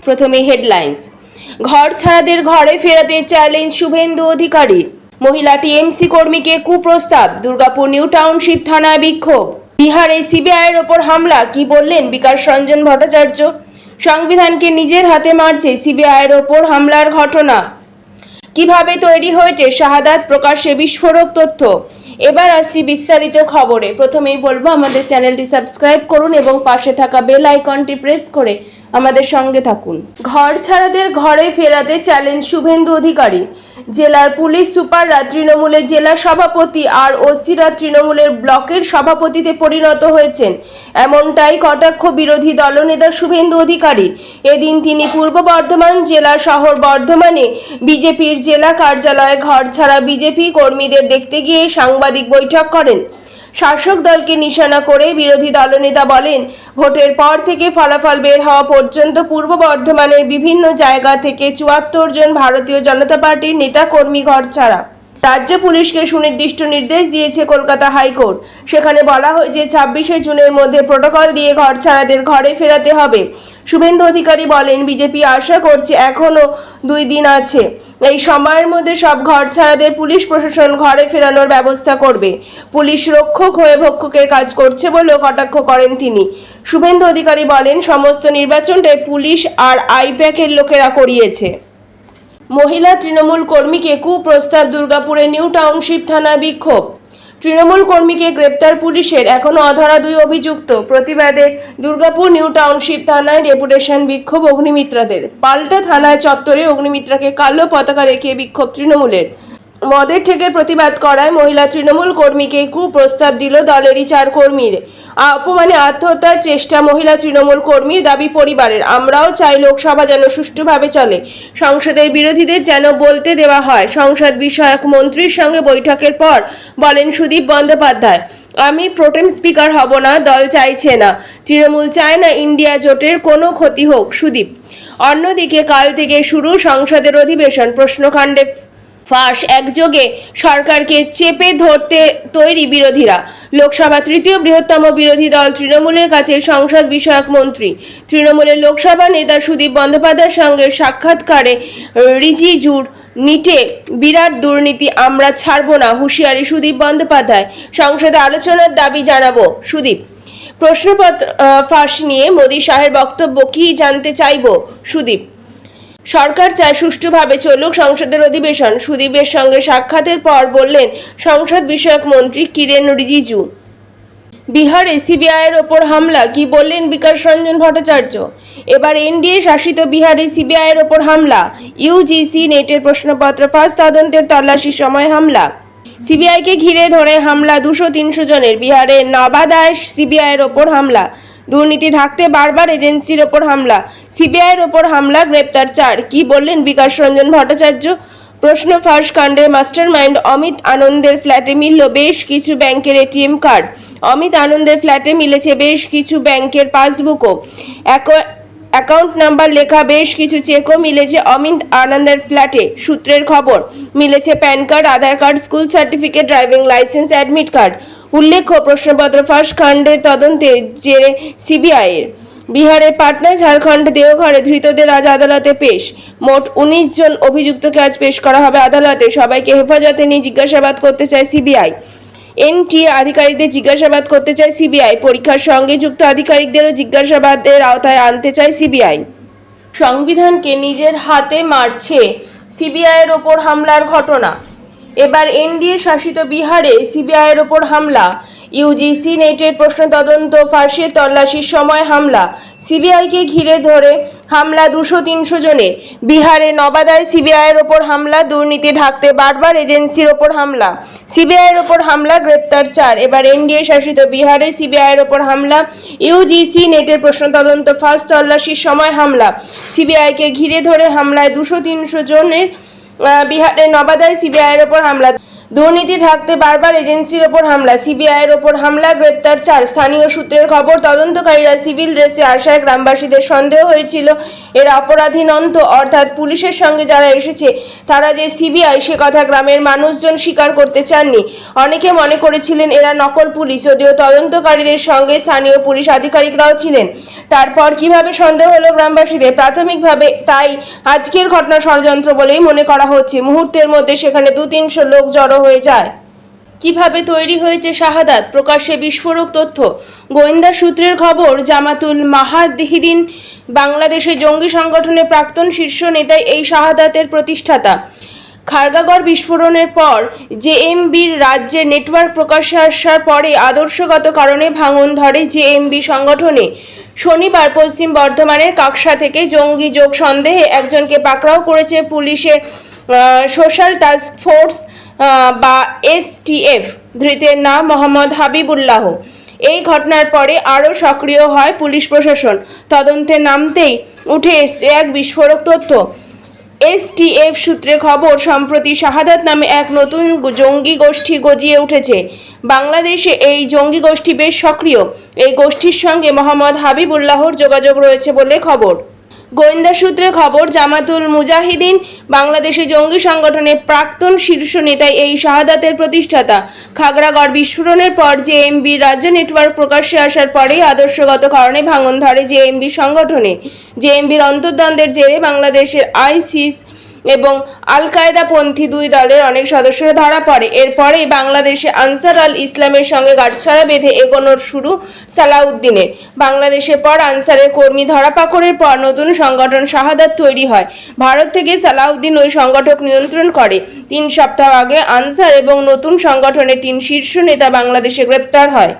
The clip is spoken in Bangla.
প্রথমে হেডলাইন্স। ঘর ছাড়াদের ঘরে ফেরাতে চ্যালেঞ্জ শুভেন্দু অধিকারীর। মহিলা টিএমসি কর্মীকে কুপ্রস্তাব, দুর্গাপুর নিউ টাউনশিপ থানায় বিক্ষোভ। বিহারে সিবিআইয়ের ওপর হামলা, কি বললেন বিকাশ রঞ্জন ভট্টাচার্য। সংবিধানকে নিজের হাতে মারছে সিবিআইয়ের ওপর হামলার ঘটনা। কিভাবে তৈরি হয়েছে শাহাদাত, প্রকাশ্যে বিস্ফোরক তথ্য। এবার আসছি বিস্তারিত খবরে। প্রথমেই বলবো আমাদের চ্যানেলটি সাবস্ক্রাইব করুন এবং পাশে থাকা বেল আইকনটি প্রেস করে আমাদের সঙ্গে থাকুন। ঘর ছাড়াদের ঘরে ফেরাতে চ্যালেঞ্জ শুভেন্দু অধিকারী। জেলার পুলিশ সুপাররা তৃণমূলের জেলা সভাপতি আর ওসিরা তৃণমূলের ব্লকের সভাপতিতে পরিণত হয়েছেন, এমনটাই কটাক্ষ বিরোধী দলনেতা শুভেন্দু অধিকারী। এদিন তিনি পূর্ব বর্ধমান জেলা শহর বর্ধমানে বিজেপির জেলা কার্যালয়ে ঘর ছাড়া বিজেপি কর্মীদের দেখতে গিয়ে সাংবাদিক বৈঠক করেন। শাসক দলকে নিশানা করে বিরোধী দলনেতা বলেন, ভোটের পর থেকে ফলাফল বের হওয়া পর্যন্ত পূর্ব বর্ধমানের বিভিন্ন জায়গা থেকে ৭৪ জন ভারতীয় জনতা পার্টির নেতা কর্মী ঘর ছাড়া। রাজ্য পুলিশকে সুনির্দিষ্ট নির্দেশ দিয়েছে কলকাতা হাইকোর্ট। সেখানে বলা হয়েছে ২৬শে জুনের মধ্যে প্রোটোকল দিয়ে ঘর ছাড়াদের ঘরে ফেরাতে হবে। শুভেন্দু অধিকারী বলেন, বিজেপি আশা করছে এখনো ২ দিন আছে, এই সময়ের মধ্যে সব ঘর ছাড়াদের পুলিশ প্রশাসন ঘরে ফেরানোর ব্যবস্থা করবে। পুলিশ রক্ষক হয়ে ভক্ষকের কাজ করছে বলেও কটাক্ষ করেন তিনি। শুভেন্দু অধিকারী বলেন, সমস্ত নির্বাচনটাই পুলিশ আর আইপ্যাকের লোকেরা করিয়েছে। মহিলা তৃণমূল কর্মীকে কুপ্রস্তাব, দুর্গাপুরে নিউ টাউনশিপ থানায় বিক্ষোভ। তৃণমূল কর্মীকে গ্রেপ্তার পুলিশের, এখনো অধরা ২ অভিযুক্ত। প্রতিবাদে দুর্গাপুর নিউ টাউনশিপ থানায় ডেপুটেশন, বিক্ষোভ অগ্নিমিত্রাদের। পাল্টা থানায় চত্বরে অগ্নিমিত্রাকে কালো পতাকা দেখিয়ে বিক্ষোভ তৃণমূলের। মদের ঠেকের প্রতিবাদ করায় মহিলা তৃণমূল কর্মীকে কুপ্রস্তাব দিল দলেরই ৪ কর্মীর। অপমানে আত্মহত্যার চেষ্টা মহিলা তৃণমূল কর্মীর, দাবি পরিবারের। আমরাও চাই লোকসভা যেন সুষ্ঠুভাবে চলে, সংসদের বিরোধীদের যেন বলতে দেওয়া হয়। সংসদ বিষয়ক মন্ত্রীর সঙ্গে বৈঠকের পর বলেন সুদীপ বন্দ্যোপাধ্যায়, আমি প্রোটেম স্পিকার হব না, দল চাইছে না, তৃণমূল চায় না ইন্ডিয়া জোটের কোনো ক্ষতি হোক। সুদীপ। অন্যদিকে কাল থেকে শুরু সংসদের অধিবেশন, প্রশ্নকাণ্ডে ফাঁস, একযোগে সরকারকে চেপে ধরতে তৈরি বিরোধীরা। লোকসভা তৃতীয় বৃহত্তম বিরোধী দল তৃণমূলের কাছে সংসদ বিষয়ক মন্ত্রী। তৃণমূলের লোকসভা নেতা সুদীপ বন্দ্যোপাধ্যায়ের সঙ্গে সাক্ষাৎকারে রিজিজুর নিটে বিরাট দুর্নীতি, আমরা ছাড়ব না, হুঁশিয়ারি সুদীপ বন্দ্যোপাধ্যায়। সংসদে আলোচনার দাবি জানাবো, সুদীপ। প্রশ্নপত্র ফাঁস নিয়ে মোদী শাহের বক্তব্য কি জানতে চাইব, সুদীপ। সরকার চায় সুষ্ঠুভাবে চলুক সংসদের অধিবেশন, সুদীপের সঙ্গে সাক্ষাতের পর বললেন সংসদ বিষয়ক মন্ত্রী কিরেন রিজিজু। বিহারে সিবিআইয়ের ওপর হামলা, কি বললেন বিকাশ রঞ্জন ভট্টাচার্য। এবার এনডিএ শাসিত বিহারে সিবিআইয়ের ওপর হামলা। ইউজিসি নেটের প্রশ্নপত্র ফাঁস তদন্তের তল্লাশির সময় হামলা। সিবিআইকে ঘিরে ধরে হামলা ২০০-৩০০ জনের। বিহারে নবাদায় সিবিআইয়ের ওপর হামলা। দুর্নীতি ঢাকতে বারবার এজেন্সির ওপর হামলা। সিবিআইয়ের ওপর হামলা, গ্রেপ্তার ৪। কি বললেন বিকাশ রঞ্জন ভট্টাচার্য। প্রশ্ন ফাঁস কাণ্ডের মাস্টারমাইন্ড অমিত আনন্দের ফ্ল্যাটে মিলল বেশ কিছু ব্যাংকের এটিএম কার্ড। অমিত আনন্দের ফ্ল্যাটে মিলেছে বেশ কিছু ব্যাংকের পাসবুকও, অ্যাকাউন্ট নাম্বার লেখা বেশ কিছু চেকও মিলেছে অমিত আনন্দের ফ্ল্যাটে। সূত্রের খবর, মিলেছে PAN card, Aadhaar card, school certificate, driving licence, admit card. উল্লেখ্য, প্রশ্নপত্র ফাঁস কাণ্ডের তদন্তে জেরে সিবিআইয়ের বিহারের পাটনা, ঝাড়খণ্ড, দেওঘরে ধৃতদের আজ আদালতে পেশ। মোট ১৯ জন অভিযুক্তকে আজ পেশ করা হবে আদালতে। সবাইকে হেফাজতে নিয়ে জিজ্ঞাসাবাদ করতে চায় সিবিআই। এনটিএ আধিকারিকদের জিজ্ঞাসাবাদ করতে চায় সিবিআই। পরীক্ষার সঙ্গে যুক্ত আধিকারিকদেরও জিজ্ঞাসাবাদের আওতায় আনতে চায় সিবিআই। সংবিধানকে নিজের হাতে মারছে সিবিআইয়ের ওপর হামলার ঘটনা। এবার এনডিএ শাসিত বিহারে সিবিআইয়ের ওপর হামলা। ইউজিসি নেটের প্রশ্ন তদন্ত ফাঁসের তল্লাশির সময় হামলা। সিবিআইকে ঘিরে ধরে হামলা ২০০-৩০০ জনের। বিহারে নবাদায় সিবিআইয়ের ওপর হামলা। দুর্নীতি ঢাকতে বারবার এজেন্সির ওপর হামলা। সিবিআইয়ের ওপর হামলা, গ্রেপ্তার ৪। এবার এনডিএ শাসিত বিহারে সিবিআইয়ের ওপর হামলা। ইউজিসি নেটের প্রশ্ন তদন্ত ফাঁস তল্লাশির সময় হামলা। সিবিআইকে ঘিরে ধরে হামলায় ২০০-৩০০ জনের। বিহারের নবাদায় সিবিআইয়ের ওপর হামলা। দুর্নীতি ঢাকতে বারবার এজেন্সির ওপর হামলা, সিবিআইয়ের ওপর হামলা, গ্রেপ্তার 4। স্থানীয় সূত্রের খবর, তদন্তকারীরা সিভিল ড্রেসে আসায় গ্রামবাসীদের সন্দেহ হয়েছিল এরা অপরাধী নন তো, অর্থাৎ পুলিশের সঙ্গে যারা এসেছে তারা যে সিবিআই সে কথা গ্রামের মানুষজন স্বীকার করতে চাননি। অনেকে মনে করেছিলেন এরা নকল পুলিশ, যদিও তদন্তকারীদের সঙ্গে স্থানীয় পুলিশ আধিকারিকরাও ছিলেন। তারপর কিভাবে সন্দেহ হলো গ্রামবাসীদের? প্রাথমিকভাবে তাই আজকের ঘটনা ষড়যন্ত্র বলেই মনে করা হচ্ছে। মুহূর্তের মধ্যে সেখানে 200-300 লোক জড়ো হয়ে যায়। কিভাবে তৈরি হয়েছে শাহাদাত? প্রকাশ্যে বিস্ফোরক তথ্য। গোয়েন্দা সূত্রের খবর, জামাতুল মুজাহিদিন বাংলাদেশে জঙ্গি সংগঠনের প্রাক্তন শীর্ষ নেতা এই শাহাদাতের প্রতিষ্ঠাতা। খারগাগড় বিস্ফোরণের পর জেএমবির রাজ্যে নেটওয়ার্ক প্রকাশ্যে আসার পরে আদর্শগত কারণে ভাঙন ধরে জেএমবি সংগঠনে। শনিবার পশ্চিম বর্ধমানের কাকসা থেকে জঙ্গি যোগ সন্দেহে একজনকে পাকড়াও করেছে পুলিশের সোশ্যাল টাস্ক ফোর্স বা এসটিএফ। ধৃতের নাম মোহাম্মদ হাবিবুল্লাহ। এই ঘটনার পরে আরও সক্রিয় হয় পুলিশ প্রশাসন। তদন্তে নামতেই উঠে এসছে এক বিস্ফোরক তথ্য। এসটিএফ সূত্রে খবর, সম্প্রতি শাহাদাত নামে এক নতুন জঙ্গি গোষ্ঠী গজিয়ে উঠেছে বাংলাদেশে। এই জঙ্গি গোষ্ঠী বেশ সক্রিয়। এই গোষ্ঠীর সঙ্গে মোহাম্মদ হাবিবুল্লাহর যোগাযোগ রয়েছে বলে খবর। গোয়েন্দা সূত্রে খবর, জামাতুল মুজাহিদিন বাংলাদেশে জঙ্গি সংগঠনের প্রাক্তন শীর্ষ নেতা এই শাহাদাতের প্রতিষ্ঠাতা। খাগড়াগড় বিস্ফোরণের পর জেএমবি রাজ্য নেটওয়ার্ক প্রকাশ্যে আসার পরেই আদর্শগত কারণে ভাঙন ধরে জেএমবি সংগঠনে। জেএমবির অন্তর্দ্বন্দ্বের জেরে বাংলাদেশের আইসিস এবং আল কায়দাপন্থী দুই দলের অনেক সদস্যরা ধরা পড়ে। এরপরেই বাংলাদেশে আনসার আল ইসলামের সঙ্গে গাঁটছড়া বেঁধে এগোনোর শুরু সালাউদ্দিনের। বাংলাদেশের পর আনসারের কর্মী ধরাপাকড়ের পর নতুন সংগঠন শাহাদাত তৈরি হয়। ভারত থেকে সালাউদ্দিন ওই সংগঠক নিয়ন্ত্রণ করে। 3 সপ্তাহ আগে আনসার এবং নতুন সংগঠনের 3 শীর্ষ নেতা বাংলাদেশে গ্রেপ্তার হয়।